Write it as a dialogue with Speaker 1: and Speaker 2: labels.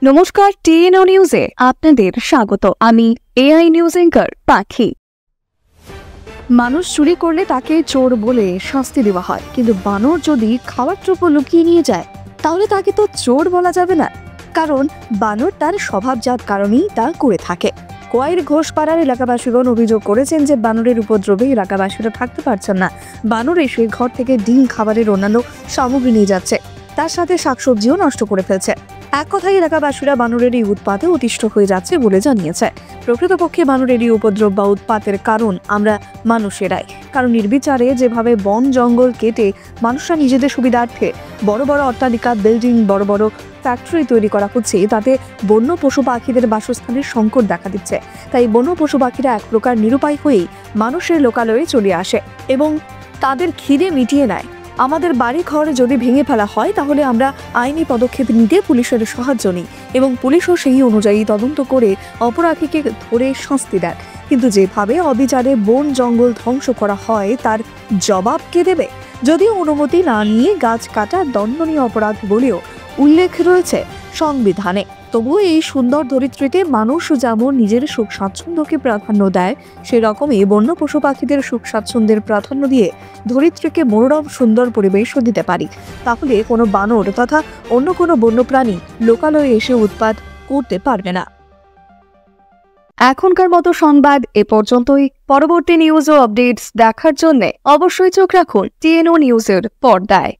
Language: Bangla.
Speaker 1: নমস্কার, টিএনও নিউজে আপনাদের স্বাগত। আমি এআই নিউজ অ্যাঙ্কার পাখি। মানুষ চুরি করলে তাকে চোর বলে শাস্তি দেওয়া হয়, কিন্তু বানর যদি খাবার দ্রব্য লুকিয়ে নিয়ে যায় তাহলে তাকে তো চোর বলা যাবে না, কারণ বানর তার স্বভাবজাত কারণেই তা করে থাকে। কোয়াইর ঘোষপাড়ার এলাকাবাসীগণ অভিযোগ করেছেন যে বানরের উপদ্রবে এলাকাবাসীরা থাকতে পারছেন না। বানর এসে ঘর থেকে ডিম, খাবারের অন্যান্য সামগ্রী নিয়ে যাচ্ছে, তার সাথে শাকসবজিও নষ্ট করে ফেলছে। এক কথায় এলাকাবাসীরা বানরের এই উৎপাতে অতিষ্ঠ হয়ে যাচ্ছে বলে জানিয়েছে। প্রকৃতপক্ষে বানরের এই উপদ্রব বা উৎপাতের কারণ আমরা মানুষেরাই, কারণ নির্বিচারে যেভাবে বন জঙ্গল কেটে মানুষরা নিজেদের সুবিধার্থে বড় বড় অট্টালিকা, বিল্ডিং, বড় বড় ফ্যাক্টরি তৈরি করা হচ্ছে, তাতে বন্য পশু পাখিদের বাসস্থানের সংকট দেখা দিচ্ছে। তাই বন্য পশু পাখিরা এক প্রকার নিরুপায় হয়েই মানুষের লোকালয়ে চলে আসে এবং তাদের খিদে মিটিয়ে নেয়। আমাদের বাড়ি ঘর যদি ভেঙে ফেলা হয় তাহলে আমরা আইনি পদক্ষেপ নিতে পুলিশের সাহায্য নিই এবং পুলিশও সেই অনুযায়ী তদন্ত করে অপরাধীকে ধরে শাস্তি দেয়। কিন্তু যেভাবে অবিচারে বন জঙ্গল ধ্বংস করা হয় তার জবাব কে দেবে? যদিও অনুমতি না নিয়ে গাছ কাটা দণ্ডনীয় অপরাধ বলেও উল্লেখ রয়েছে সংবিধানে, তবুও এই সুন্দর ধরিত্রীতে মানুষ যেমন নিজের সুখ স্বাচ্ছন্দ্যকে প্রাধান্য দেয়, সেরকমই বন্য পশু পাখিদের সুখ স্বাচ্ছন্দ্যের প্রাধান্য দিয়ে ধরিত্রীকে মনোরম সুন্দর পরিবেশও দিতে পারি। তাহলে কোনো বানর তথা অন্য কোনো বন্যপ্রাণী লোকালয়ে এসে উৎপাত করতে পারবে না। এখনকার মতো সংবাদ এ পর্যন্তই। পরবর্তী নিউজ ও আপডেটস দেখার জন্য অবশ্যই চোখ রাখুন টিএনও নিউজের পর্দায়।